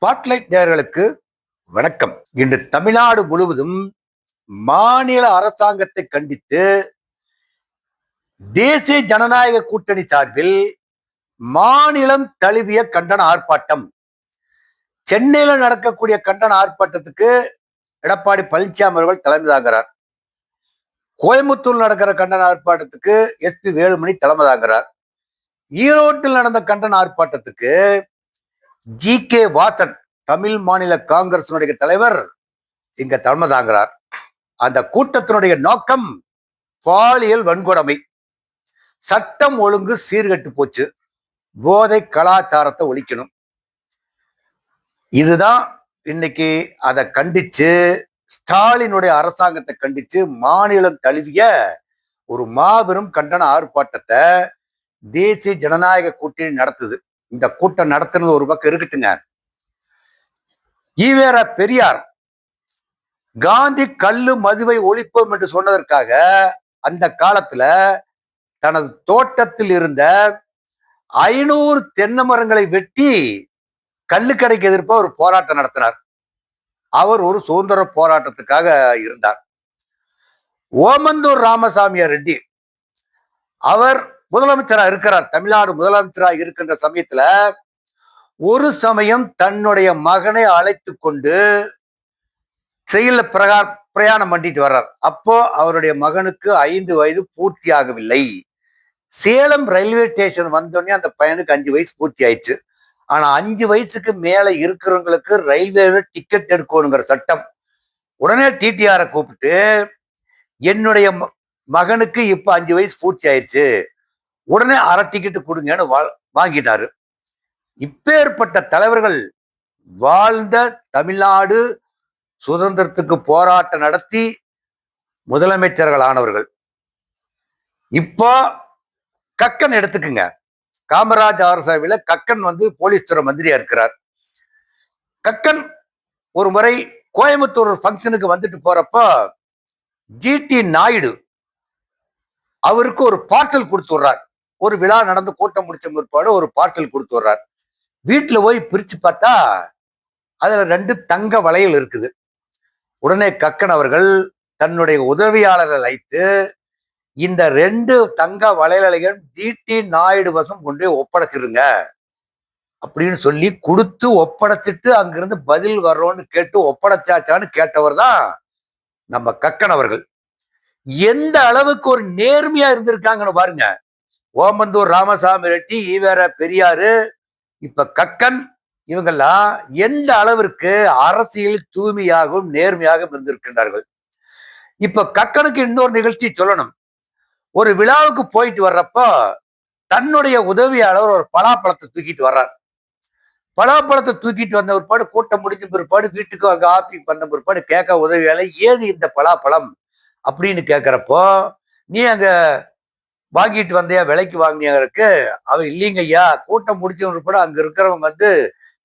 Spotlight நேயர்களுக்கு வணக்கம். இன்று தமிழ்நாடு முழுவதும் மாநில அரசாங்கத்தை கண்டித்து தேசிய ஜனநாயக கூட்டணி சார்பில் மாநிலம் தழுவிய கண்டன ஆர்ப்பாட்டம். சென்னையில நடக்கக்கூடிய கண்டன ஆர்ப்பாட்டத்துக்கு எடப்பாடி பழனிசாமி அவர்கள் தலைமை தாங்கிறார். கோயம்புத்தூர் நடக்கிற கண்டன ஆர்ப்பாட்டத்துக்கு SP வேலுமணி தலைமை தாங்கிறார். ஈரோட்டில் நடந்த கண்டன ஆர்ப்பாட்டத்துக்கு GK வாசன் தமிழ் மாநில காங்கிரஸ் தலைவர் இங்க தலைமை தாங்கிறார். அந்த கூட்டத்தினுடைய நோக்கம் பாலியல் வன்கொடுமை, சட்டம் ஒழுங்கு சீர்கெட்டு போச்சு, போதை கலாச்சாரத்தை ஒழிக்கணும். இதுதான் இன்னைக்கு. அதை கண்டிச்சு ஸ்டாலினுடைய அரசாங்கத்தை கண்டிச்சு மாநிலம் தழுவிய ஒரு மாபெரும் கண்டன ஆர்ப்பாட்டத்தை தேசிய ஜனநாயக கூட்டணி நடத்துது. இந்த கூட்டம் நடத்துறது ஒரு பக்கம் இருக்கட்டுங்க. ஈவேரா பெரியார் காந்தி கல்லு மதுவை ஒழிப்போம் என்று சொன்னதற்காக அந்த காலத்துல தனது தோட்டத்தில் இருந்த 500 தென்னை மரங்களை வெட்டி கள்ளுக்கடைக்கு எதிர்ப்பா ஒரு போராட்டம் நடத்தினார். அவர் ஒரு சுதந்திர போராட்டத்துக்காக இருந்தார். ஓமந்தூர் ராமசாமியார் ரெட்டி அவர் முதலமைச்சரா இருக்கிறார். தமிழ்நாடு முதலமைச்சரா இருக்கின்ற சமயத்துல ஒரு சமயம் தன்னுடைய மகனை அழைத்து கொண்டு ட்ரெயின்ல பிரயாணம் பண்ணிட்டு வர்றார். அப்போ அவருடைய மகனுக்கு 5 வயது பூர்த்தி ஆகவில்லை. சேலம் ரயில்வே ஸ்டேஷன் வந்தோடனே அந்த பையனுக்கு 5 வயசு பூர்த்தி ஆயிடுச்சு. ஆனா 5 வயசுக்கு மேல இருக்கிறவங்களுக்கு ரயில்வேல டிக்கெட் எடுக்கணுங்கிற சட்டம். உடனே TTR கூப்பிட்டு என்னுடைய மகனுக்கு இப்ப 5 வயசு பூர்த்தி ஆயிடுச்சு, உடனே அரை டிக்கெட்டு கொடுங்கன்னு வாங்கிட்டாரு. இப்பேற்பட்ட தலைவர்கள் வாழ்ந்த தமிழ்நாடு சுதந்திரத்துக்கு போராட்டம் நடத்தி முதலமைச்சர்கள் ஆனவர்கள். இப்போ கக்கன் எடுத்துக்குங்க. காமராஜ் அரசவையில கக்கன் போலீஸ் துறை மந்திரியா இருக்கிறார். கக்கன் ஒரு முறை கோயம்புத்தூர் ஃபங்க்ஷனுக்கு வந்துட்டு போறப்ப GT நாயுடு அவருக்கு ஒரு பார்சல் கொடுத்துடுறார். ஒரு விழா நடந்து கூட்டம் முடிச்ச பிற்பாடு ஒரு பார்சல் கொடுத்துடுறார். வீட்டுல போய் பிரிச்சு பார்த்தா அதுல 2 தங்க வளையல் இருக்குது. உடனே கக்கன் அவர்கள் தன்னுடைய உதவியாளர்கள் அழைத்து இந்த 2 தங்க வளையல்களையும் GT நாயுடு வசம் கொண்டு ஒப்படைச்சிருங்க அப்படின்னு சொல்லி கொடுத்து ஒப்படைச்சிட்டு அங்கிருந்து பதில் வர்றோன்னு கேட்டு ஒப்படைச்சாச்சான்னு கேட்டவர் தான் நம்ம கக்கன் அவர்கள். எந்த அளவுக்கு ஒரு நேர்மையா இருந்திருக்காங்கன்னு பாருங்க. ஓமந்தூர் ராமசாமி ரெட்டி, ஈவேரா பெரியாரு, இப்ப கக்கன், இவங்கெல்லாம் எந்த அளவிற்கு அரசியல் தூய்மையாகவும் நேர்மையாகவும் இருந்திருக்கின்றார்கள். இப்ப கக்கனுக்கு இன்னொரு நிகழ்ச்சி சொல்லணும். ஒரு விழாவுக்கு போயிட்டு வர்றப்ப தன்னுடைய உதவியாளர் ஒரு பலாப்பழத்தை தூக்கிட்டு வர்றார். பலாப்பழத்தை தூக்கிட்டு வந்த பிற்பாடு கூட்டம் முடிஞ்ச பிற்பாடு வீட்டுக்கு அங்க ஆஃபீஸ் வந்த பிற்பாடு கேட்க உதவியாளர் ஏது இந்த பலாப்பழம் அப்படின்னு கேட்கிறப்போ, நீ அங்க வாங்கிட்டு வந்தையா, விலைக்கு வாங்கினியாருக்கு? அவன் இல்லைங்க ஐயா, கூட்டம் முடிச்ச பிற்பாடு அங்க இருக்கிறவங்க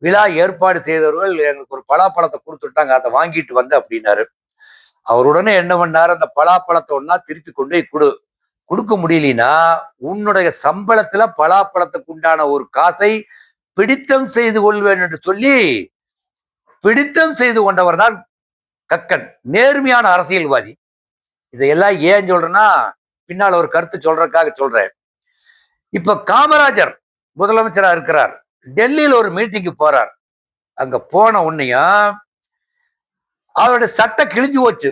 விழா ஏற்பாடு செய்தவர்கள் எங்களுக்கு ஒரு பலாப்பழத்தை கொடுத்துட்டாங்க, அதை வாங்கிட்டு வந்த அப்படின்னாரு. அவர் உடனே என்ன பண்ணாரு, அந்த பலாப்பழத்தை ஒன்னா திருப்பி கொண்டு போய் கொடுக்க முடியலனா உன்னுடைய சம்பளத்துல பலாப்பழத்துக்கு உண்டான ஒரு காசை பிடித்தம் செய்து கொள்வேன் என்று சொல்லி பிடித்தம் செய்து கொண்டவர் தான் கக்கன். நேர்மையான அரசியல்வாதி. இதையெல்லாம் ஏன் சொல்றேன்னா பின்னால் ஒரு கருத்து சொல்றதுக்காக சொல்றேன். இப்ப காமராஜர் முதலமைச்சரா இருக்கிறார். டெல்லியில ஒரு மீட்டிங்கு போறார். அங்க போன உன்னையும் அவருடைய சட்டை கிழிஞ்சு போச்சு.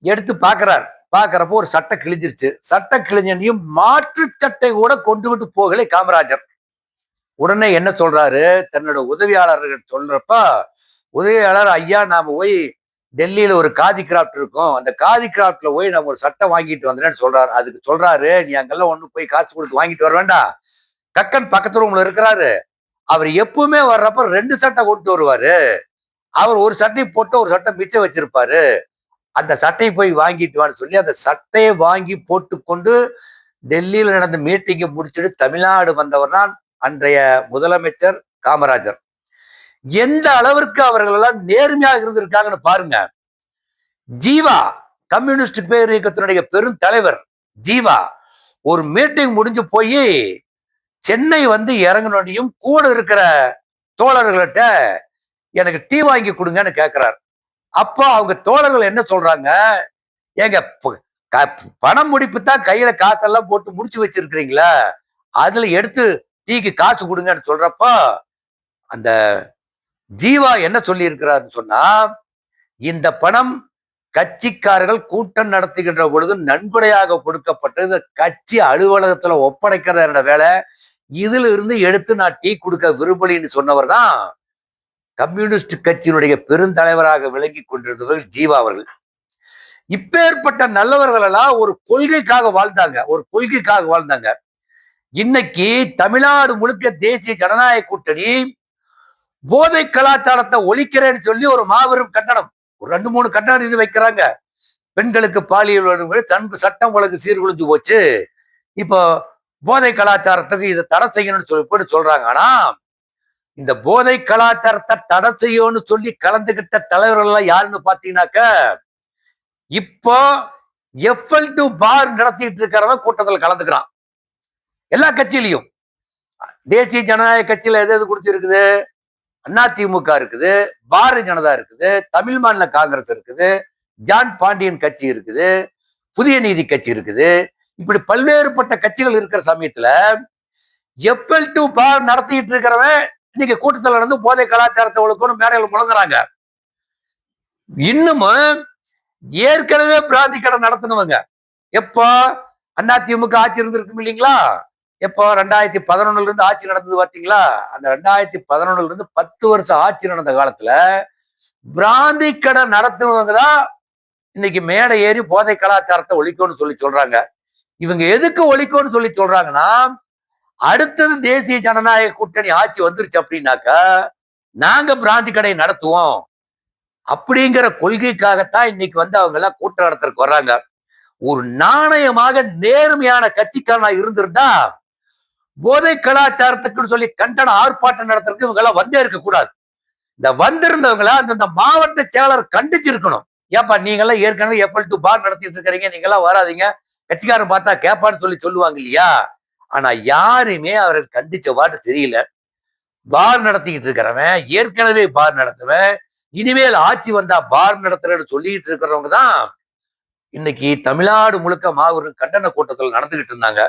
எடுத்து பாக்குறப்போ ஒரு சட்டை கிழிஞ்சிருச்சு. சட்டை கிழிஞ்சனையும் மாற்று சட்டை கூட கொண்டு போகலை காமராஜர். உடனே என்ன சொல்றாரு, தன்னோட உதவியாளர்கள் சொல்றப்ப, உதவியாளர் ஐயா நாம போய் டெல்லியில ஒரு காதி கிராஃப்ட் இருக்கும், அந்த காதி கிராஃப்ட்ல போய் நம்ம ஒரு சட்டை வாங்கிட்டு வந்தேன்னு சொல்றாரு. அதுக்கு சொல்றாரு, நீ அங்கெல்லாம் ஒண்ணு போய் காசு கொடுத்து வாங்கிட்டு வர வேண்டாம், கக்கன் பக்கத்து ரூம்ல இருக்கிறாரு, அவர் எப்பவுமே வர்றப்ப 2 சட்டை கொண்டு வருவாரு, அவர் ஒரு சட்டையை போட்டு ஒரு சட்டை மிச்சம் வச்சிருப்பாரு, அந்த சட்டையை போய் வாங்கிட்டு வான்னு சொல்லி அந்த சட்டையை வாங்கி போட்டுக்கொண்டு டெல்லியில நடந்த மீட்டிங்கை முடிச்சுட்டு தமிழ்நாடு வந்தவர் தான் அன்றைய முதலமைச்சர் காமராஜர். எந்த அளவிற்கு அவர்கள் எல்லாம் நேர்மையாக இருந்திருக்காங்கன்னு பாருங்க. ஜீவா, கம்யூனிஸ்ட் பேர் இயக்கத்தினுடைய பெரும் தலைவர் ஜீவா, ஒரு மீட்டிங் முடிஞ்சு போய் சென்னை இறங்கினோடையும் கூட இருக்கிற தோழர்கள்ட்ட எனக்கு டீ வாங்கி கொடுங்கன்னு கேட்கிறார். அப்போ அவங்க தோழர்கள் என்ன சொல்றாங்க, ஏங்க பணம் முடிப்பு தான் கையில காசெல்லாம் போட்டு முடிச்சு வச்சிருக்கிறீங்களா, அதுல எடுத்து டீக்கு காசு கொடுங்கன்னு சொல்றப்போ அந்த ஜீவா என்ன சொல்லி இருக்கிறாருன்னு சொன்னா, இந்த பணம் கட்சிக்காரர்கள் கூட்டம் நடத்துகின்ற பொழுது நன்கொடையாக கொடுக்கப்பட்டது, கட்சி அலுவலகத்துல ஒப்படைக்கிற என்னோட வேலை, இதுல இருந்து எடுத்து நான் டீ கொடுக்க விரும்பலின்னு சொன்னவர் தான் கம்யூனிஸ்ட் கட்சியினுடைய பெருந்தலைவராக விளங்கி கொண்டிருந்தவர்கள் ஜீவா அவர்கள். இப்பேற்பட்ட நல்லவர்கள் எல்லாம் ஒரு கொள்கைக்காக வாழ்ந்தாங்க. இன்னைக்கு தமிழ்நாடு முழுக்க தேசிய ஜனநாயக கூட்டணி போதை கலாச்சாரத்தை ஒழிக்கிறேன்னு சொல்லி ஒரு மாபெரும் கட்டணம், ஒரு 2-3 கட்டணம் இது வைக்கிறாங்க. பெண்களுக்கு பாலியல் வன்முறை, சட்டம் ஒழுங்கு சீர்குலைஞ்சு போச்சு, இப்போ போதை கலாச்சாரத்துக்கு இதை தடை செய்யணும்னு சொல்லி சொல்றாங்க. ஆனா இந்த போதை கலாச்சாரத்தை தடை செய்யணும்னு சொல்லி கலந்துகிட்ட தலைவர்கள் எல்லாம் யாருன்னு பாத்தீங்கன்னாக்க, இப்போ FL2 பார் நடத்திட்டு இருக்கிறவன் கூட்டத்தில் கலந்துக்கிறான். எல்லா கட்சியிலையும் தேசிய ஜனநாயக கட்சியில எது எது கொடுத்திருக்குது, அதிமுக இருக்குது, பாரதிய ஜனதா இருக்குது, தமிழ் மாநில காங்கிரஸ் இருக்குது, ஜான் பாண்டியன் கட்சி இருக்குது, புதிய நீதி கட்சி இருக்குது. இப்படி பல்வேறுபட்ட கட்சிகள் இருக்கிற சமயத்துல FL2 பார் நடத்திட்டு இருக்கிறவன் இன்னைக்கு கூட்டத்தில் நடந்து போதை கலாச்சாரத்தை ஒழுக்கணும் மேடையில் முழங்குறாங்க. இன்னமும் ஏற்கனவே பிராந்தி கடை நடத்தினவங்க எப்போ அதிமுக ஆட்சி இருந்திருக்கும் இல்லைங்களா, எப்போ 2011 இருந்து ஆட்சி நடந்தது பாத்தீங்களா, அந்த 2011 இருந்து 10 வருஷம் ஆட்சி நடந்த காலத்துல பிராந்தி கடை நடத்துனவங்க தான் இன்னைக்கு மேடை ஏறி போதை கலாச்சாரத்தை ஒழிக்கணும்னு சொல்லி சொல்றாங்க. இவங்க எதுக்கு ஒழிக்கணும்னு சொல்லி சொல்றாங்கன்னா, அடுத்தது தேசிய ஜனநாயக கூட்டணி ஆட்சி வந்துருச்சு அப்படின்னாக்கா நாங்க பிராந்தி கடை நடத்துவோம் அப்படிங்கிற கொள்கைக்காகத்தான் இன்னைக்கு அவங்க எல்லாம் கூட்டம் நடத்துறதுக்கு வர்றாங்க. ஒரு நாணயமாக நேர்மையான கட்சிக்காரனா இருந்திருந்தா போதை கலாச்சாரத்துக்குன்னு சொல்லி கண்டன ஆர்ப்பாட்டம் நடத்துறதுக்கு இவங்க எல்லாம் வந்தே இருக்க கூடாது. இந்த வந்திருந்தவங்கள அந்த மாவட்ட செயலர் கண்டிச்சிருக்கணும். ஏப்பா நீங்க எல்லாம் ஏற்கனவே FL2 பார் நடத்திட்டு இருக்கிறீங்க, நீங்க எல்லாம் வராதிங்க, கட்சிக்காரன் பார்த்தா கேப்பான்னு சொல்லி சொல்லுவாங்க இல்லையா. ஆனா யாருமே அவர்கள் கண்டிச்ச பாட்டு தெரியல. பார் நடத்திக்கிட்டு இருக்கிறவன், ஏற்கனவே பார் நடத்துவன், இனிமேல் ஆட்சி வந்தா பார் நடத்துறேன்னு சொல்லிட்டு இருக்கிறவங்க தான் இன்னைக்கு தமிழ்நாடு முழுக்க மாபெரும் கண்டன கூட்டத்தில் நடந்துகிட்டு இருந்தாங்க.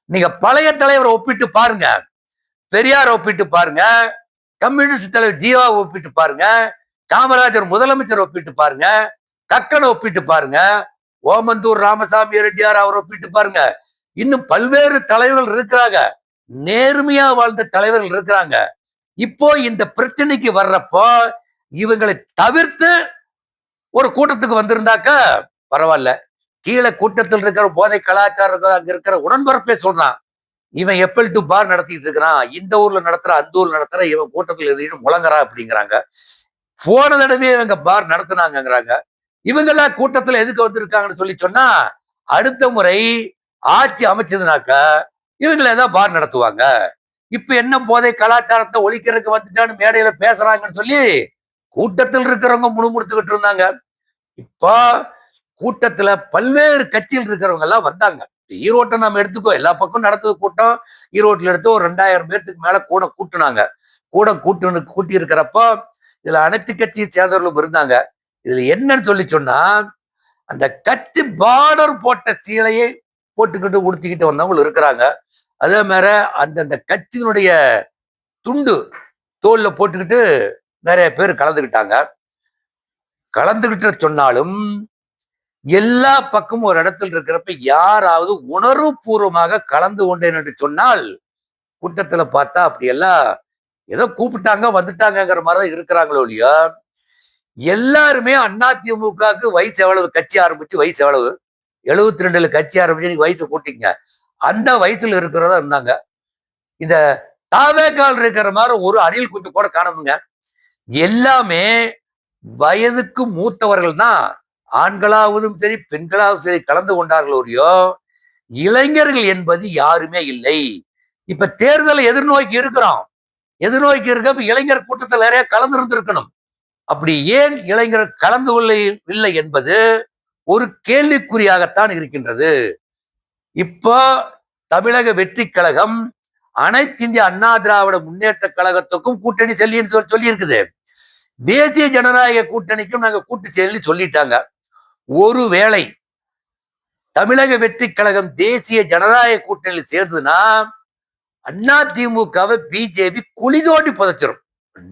நீங்க பழைய தலைவரை ஒப்பிட்டு பாருங்க, பெரியார் ஒப்பிட்டு பாருங்க, கம்யூனிஸ்ட் தலைவர் ஜீவா ஒப்பிட்டு பாருங்க, காமராஜர் முதலமைச்சர் ஒப்பிட்டு பாருங்க, கக்கனை ஒப்பிட்டு பாருங்க, ஓமந்தூர் ராமசாமி ரெட்டியார் அவர் ஒப்பிட்டு பாருங்க. இன்னும் பல்வேறு தலைவர்கள் இருக்கிறாங்க, நேர்மையா வாழ்ந்த தலைவர்கள் இருக்கிறாங்க. இப்போ இந்த பிரச்சனைக்கு வர்றப்போ இவங்களை தவிர்த்து ஒரு கூட்டத்துக்கு வந்திருந்தாக்க பரவாயில்ல. கீழே கூட்டத்தில் இருக்கிற போதை கலாச்சாரத்தில் அங்க இருக்கிற உடன்பரப்பே சொல்றான், இவன் FL2 பார் நடத்திட்டு இருக்கிறான், இந்த ஊர்ல நடத்துற அந்த ஊர்ல நடத்துற, இவன் கூட்டத்தில் எழுதிட்டு முழங்குறா அப்படிங்கிறாங்க. போன தடவை இவங்க பார் நடத்தினாங்கிறாங்க. இவங்க எல்லாம் கூட்டத்துல எதுக்கு வந்திருக்காங்கன்னு சொல்லி சொன்னா, அடுத்த முறை ஆட்சி அமைச்சதுனாக்க இவங்களை ஏதாவது பார் நடத்துவாங்க. இப்ப என்ன போதை கலாச்சாரத்தை ஒழிக்கிறதுக்கு வந்துட்டான்னு மேடையில பேசுறாங்கன்னு சொல்லி கூட்டத்தில் இருக்கிறவங்க முணுமுணுத்துக்கிட்டு இருந்தாங்க. இப்போ கூட்டத்துல பல்வேறு கட்சியில் இருக்கிறவங்க எல்லாம் வந்தாங்க. ஈரோட்டை நம்ம எடுத்துக்கோ, எல்லா பக்கம் நடந்தது கூட்டம். ஈரோட்டில் எடுத்து ஒரு 2000 பேர்த்துக்கு மேல கூட கூட்டினாங்க. கூட்டி இருக்கிறப்போ இதுல அனைத்து கட்சியை சேர்ந்தவர்களும் இருந்தாங்க. இதுல என்னன்னு சொல்லி சொன்னா, அந்த கட்சி பார்டர் போட்ட சீலையை போட்டுக்கிட்டு உடுத்திக்கிட்டு வந்தவங்க இருக்கிறாங்க. அதே மாதிரி அந்தந்த கட்சியினுடைய துண்டு தோல்ல போட்டுக்கிட்டு நிறைய பேர் கலந்துக்கிட்டாங்க. கலந்துகிட்ட சொன்னாலும் எல்லா பக்கமும் ஒரு இடத்துல இருக்கிறப்ப யாராவது உணர்வு பூர்வமாக கலந்து கொண்டேன் என்று சொன்னால் கூட்டத்துல பார்த்தா அப்படியெல்லாம் ஏதோ கூப்பிட்டாங்க வந்துட்டாங்கிற மாதிரிதான் இருக்கிறாங்களோ இல்லையோ. எல்லாருமே அதிமுகவுக்கு வயசு எவ்வளவு, கட்சி ஆரம்பிச்சு வயசு எவ்வளவு, 72 கட்சி ஆரம்பிச்சு வயசு கூட்டிங்க, அந்த வயசுல இருக்கிறதா இருந்தாங்க. இந்த தாவேக்கால் இருக்கிற மாதிரி ஒரு அணில் குத்து கூட காணுங்க. எல்லாமே வயதுக்கு மூத்தவர்கள் தான், ஆண்களாவதும் சரி பெண்களாவது சரி கலந்து கொண்டார்களோரியோ, இளைஞர்கள் என்பது யாருமே இல்லை. இப்ப தேர்தலை எதிர்நோக்கி இருக்கிறோம், எதிர்நோக்கி இருக்க இளைஞர் கூட்டத்தில் நிறைய கலந்து இருந்திருக்கணும். அப்படி ஏன் இளைஞர் கலந்து கொள்ளவில்லை என்பது ஒரு கேள்விக்குறியாகத்தான் இருக்கின்றது. இப்போ தமிழக வெற்றி கழகம் அனைத்து இந்திய அண்ணா திராவிட முன்னேற்ற கழகத்துக்கும் கூட்டணி சொல்லி இருக்குது. தேசிய ஜனநாயக கூட்டணிக்கும் நாங்க கூட்டு செயல்னு சொல்லிட்டாங்க. ஒருவேளை தமிழக வெற்றி கழகம் தேசிய ஜனநாயக கூட்டணியில் சேர்ந்ததுன்னா அதிமுகவை பிஜேபி குழி தோண்டி புதைச்சிரும்.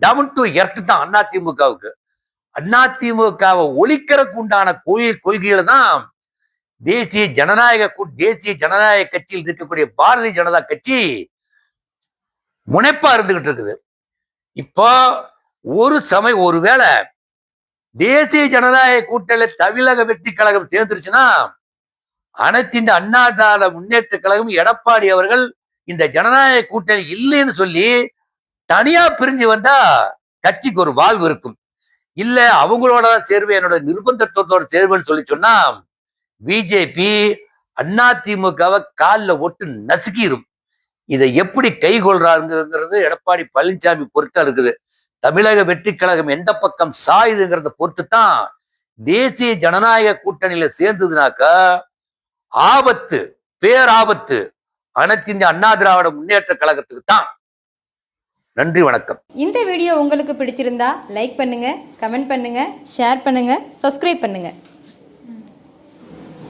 டவுன் டு எர்த் தான் அதிமுகவுக்கு. அதிமுகவை ஒழிக்கிறதுக்கு உண்டான கொள்கையில தான் தேசிய ஜனநாயக கட்சியில் இருக்கக்கூடிய பாரதிய ஜனதா கட்சி முனைப்பா இருந்துகிட்டு இருக்குது. இப்போ ஒருவேளை தேசிய ஜனநாயக கூட்டணியில் தமிழக வெற்றி கழகம் சேர்ந்துருச்சுன்னா அனைத்து இந்த அண்ணா திராவிட முன்னேற்ற கழகம் எடப்பாடி அவர்கள் இந்த ஜனநாயக கூட்டணி இல்லைன்னு சொல்லி தனியா பிரிஞ்சு வந்தா கட்சிக்கு ஒரு வாழ்வு இருக்கும். இல்ல அவங்களோட சேர்வு என்னோட நிர்பந்தத்தோட சேர்வுன்னு சொல்லி சொன்னா பிஜேபி அதிமுகவை காலில் ஒட்டு நசுக்கிடும். இதை எப்படி கைகொள்றாங்கிறது எடப்பாடி பழனிசாமி பொறுத்தா இருக்குது. தமிழக வெற்றி கழகம் எந்த பக்கம் சாயுதுங்கிறத பொறுத்து தான் தேசிய ஜனநாயக கூட்டணியில சேர்ந்ததுனாக்கா ஆபத்து, பேராபத்து அனைத்து இந்திய அண்ணா திராவிட முன்னேற்ற கழகத்துக்கு தான். நன்றி, வணக்கம். இந்த வீடியோ உங்களுக்கு பிடிச்சிருந்தா லைக் பண்ணுங்க, கமெண்ட் பண்ணுங்க, ஷேர் பண்ணுங்க, சப்ஸ்கிரைப் பண்ணுங்க.